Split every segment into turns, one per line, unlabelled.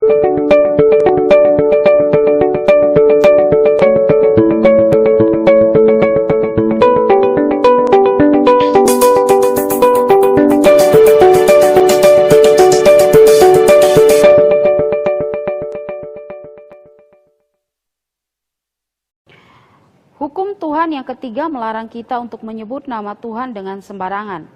Hukum Tuhan yang ketiga melarang kita untuk menyebut nama Tuhan dengan sembarangan.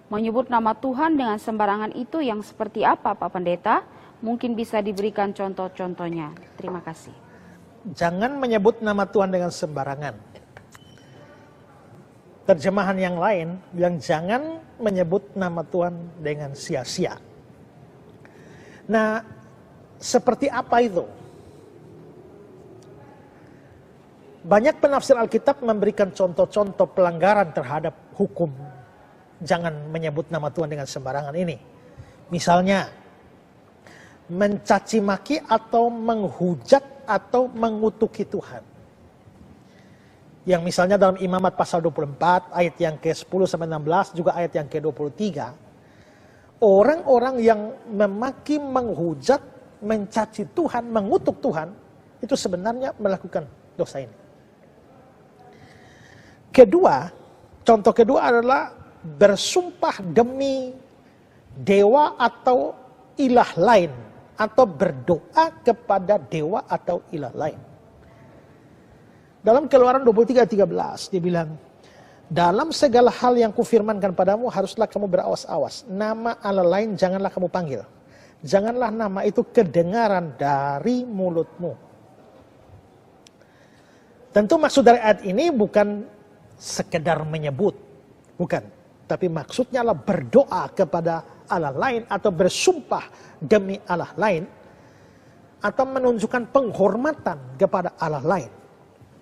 Menyebut nama Tuhan dengan sembarangan itu yang seperti apa, Pak Pendeta? Mungkin bisa diberikan contoh-contohnya. Terima kasih.
Jangan menyebut nama Tuhan dengan sembarangan. Terjemahan yang lain bilang jangan menyebut nama Tuhan dengan sia-sia. Nah, seperti apa itu? Banyak penafsir Alkitab memberikan contoh-contoh pelanggaran terhadap hukum jangan menyebut nama Tuhan dengan sembarangan ini. Misalnya, mencaci maki atau menghujat atau mengutuki Tuhan. Yang misalnya dalam Imamat pasal 24 ayat yang ke-10 sampai 16 juga ayat yang ke-23. Orang-orang yang memaki, menghujat, mencaci Tuhan, mengutuk Tuhan itu sebenarnya melakukan dosa ini. Kedua, contoh kedua adalah bersumpah demi dewa atau ilah lain, atau berdoa kepada dewa atau ilah lain. Dalam Keluaran 23:13 dia bilang, dalam segala hal yang kufirmankan padamu haruslah kamu berawas-awas. Nama Allah lain janganlah kamu panggil. Janganlah nama itu kedengaran dari mulutmu. Tentu maksud dari ayat ini bukan sekedar menyebut, bukan. Tapi maksudnya adalah berdoa kepada Allah lain atau bersumpah demi Allah lain atau menunjukkan penghormatan kepada Allah lain.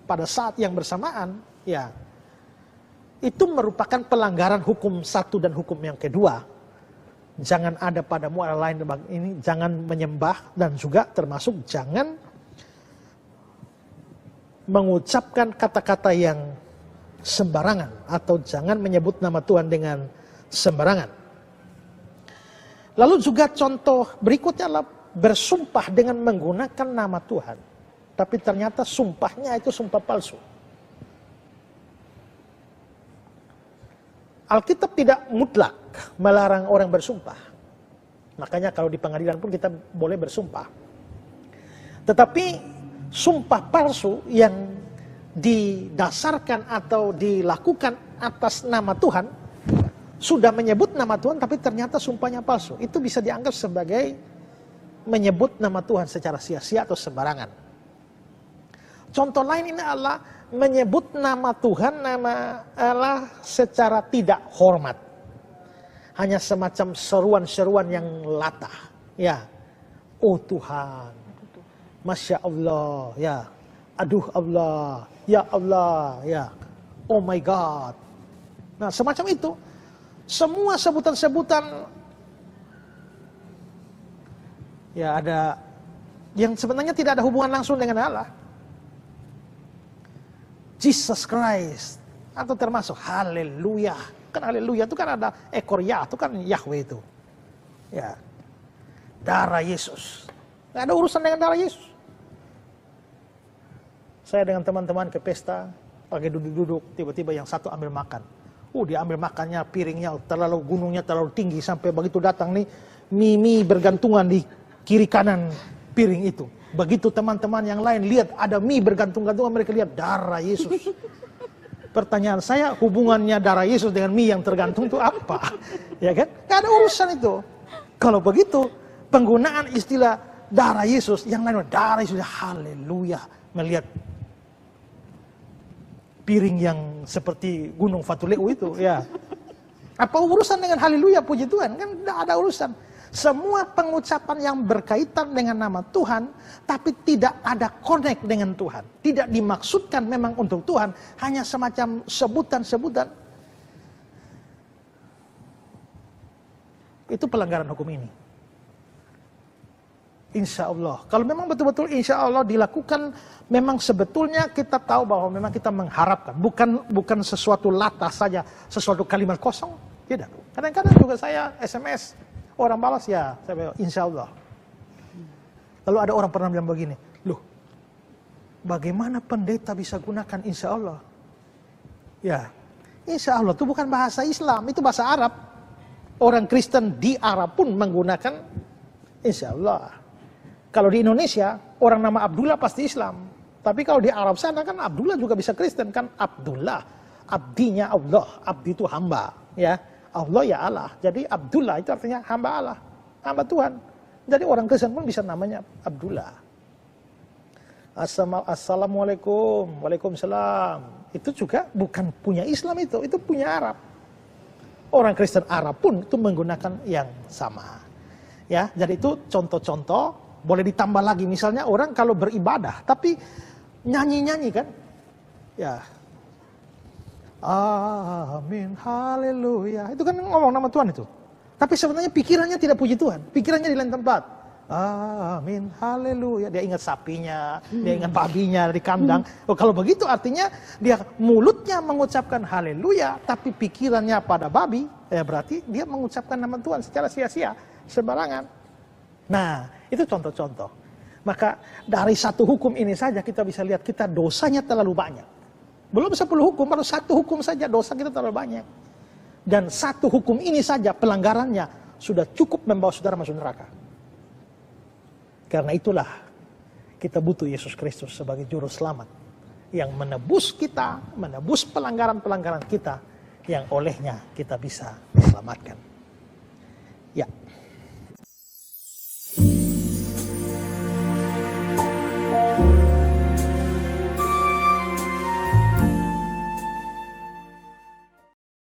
Pada saat yang bersamaan, ya itu merupakan pelanggaran hukum satu dan hukum yang kedua. Jangan ada padamu Allah lain ini, jangan menyembah dan juga termasuk jangan mengucapkan kata-kata yang sembarangan atau jangan menyebut nama Tuhan dengan sembarangan. Lalu juga contoh berikutnya adalah bersumpah dengan menggunakan nama Tuhan, tapi ternyata sumpahnya itu sumpah palsu. Alkitab tidak mutlak melarang orang bersumpah. Makanya kalau di pengadilan pun kita boleh bersumpah. Tetapi sumpah palsu yang didasarkan atau dilakukan atas nama Tuhan, sudah menyebut nama Tuhan tapi ternyata sumpahnya palsu, itu bisa dianggap sebagai menyebut nama Tuhan secara sia-sia atau sembarangan. Contoh lain ini adalah menyebut nama Tuhan, nama Allah secara tidak hormat, hanya semacam seruan-seruan yang latah, ya, oh Tuhan, Masya Allah, ya, aduh Allah, ya Allah, ya, oh my God. Nah, semacam itu. Semua sebutan-sebutan ya ada yang sebenarnya tidak ada hubungan langsung dengan Allah. Jesus Christ atau termasuk haleluya. Kan haleluya itu kan ada ekor ya, itu kan Yahweh itu. Ya. Darah Yesus. Nggak ada urusan dengan darah Yesus. Saya dengan teman-teman ke pesta, lagi duduk-duduk, tiba-tiba yang satu ambil makan. Dia ambil makannya, piringnya terlalu, gunungnya terlalu tinggi, sampai begitu datang nih, mie bergantungan di kiri kanan piring itu. Begitu teman-teman yang lain lihat ada mie bergantung-gantungan, mereka lihat darah Yesus. Pertanyaan saya, hubungannya darah Yesus dengan mie yang tergantung itu apa? Ya kan? Gak ada urusan itu. Kalau begitu, penggunaan istilah darah Yesus, yang lain darah Yesus, haleluya, melihat piring yang seperti gunung Fatuleu itu, ya. Apa urusan dengan haleluya, puji Tuhan? Kan tidak ada urusan. Semua pengucapan yang berkaitan dengan nama Tuhan, tapi tidak ada connect dengan Tuhan. Tidak dimaksudkan memang untuk Tuhan, hanya semacam sebutan-sebutan. Itu pelanggaran hukum ini. Insya Allah. Kalau memang betul-betul insya Allah dilakukan, memang sebetulnya kita tahu bahwa memang kita mengharapkan. Bukan sesuatu latah saja, sesuatu kalimat kosong. Tidak. Kadang-kadang juga saya SMS, orang balas ya, saya bilang insya Allah. Lalu ada orang pernah bilang begini, loh, bagaimana pendeta bisa gunakan insya Allah? Ya, insya Allah itu bukan bahasa Islam, itu bahasa Arab. Orang Kristen di Arab pun menggunakan insya Allah. Kalau di Indonesia, orang nama Abdullah pasti Islam. Tapi kalau di Arab sana kan Abdullah juga bisa Kristen, kan Abdullah. Abdinya Allah, abdi itu hamba. Ya, Allah ya Allah. Jadi Abdullah itu artinya hamba Allah, hamba Tuhan. Jadi orang Kristen pun bisa namanya Abdullah. Assalamualaikum, waalaikumsalam. Itu juga bukan punya Islam itu punya Arab. Orang Kristen Arab pun itu menggunakan yang sama. Ya, jadi itu contoh-contoh, boleh ditambah lagi misalnya orang kalau beribadah tapi nyanyi-nyanyi kan. Ya. Amin, haleluya. Itu kan ngomong nama Tuhan itu. Tapi sebenarnya pikirannya tidak puji Tuhan, pikirannya di lain tempat. Amin, haleluya. Dia ingat sapinya, dia ingat babinya di kandang. Oh, kalau begitu artinya dia mulutnya mengucapkan haleluya, tapi pikirannya pada babi, ya berarti dia mengucapkan nama Tuhan secara sia-sia, sembarangan. Nah, itu contoh-contoh. Maka dari satu hukum ini saja kita bisa lihat kita dosanya terlalu banyak. Belum 10 hukum, baru satu hukum saja dosa kita terlalu banyak. Dan satu hukum ini saja pelanggarannya sudah cukup membawa saudara masuk neraka. Karena itulah kita butuh Yesus Kristus sebagai juru selamat yang menebus kita, menebus pelanggaran-pelanggaran kita yang olehnya kita bisa diselamatkan. Ya.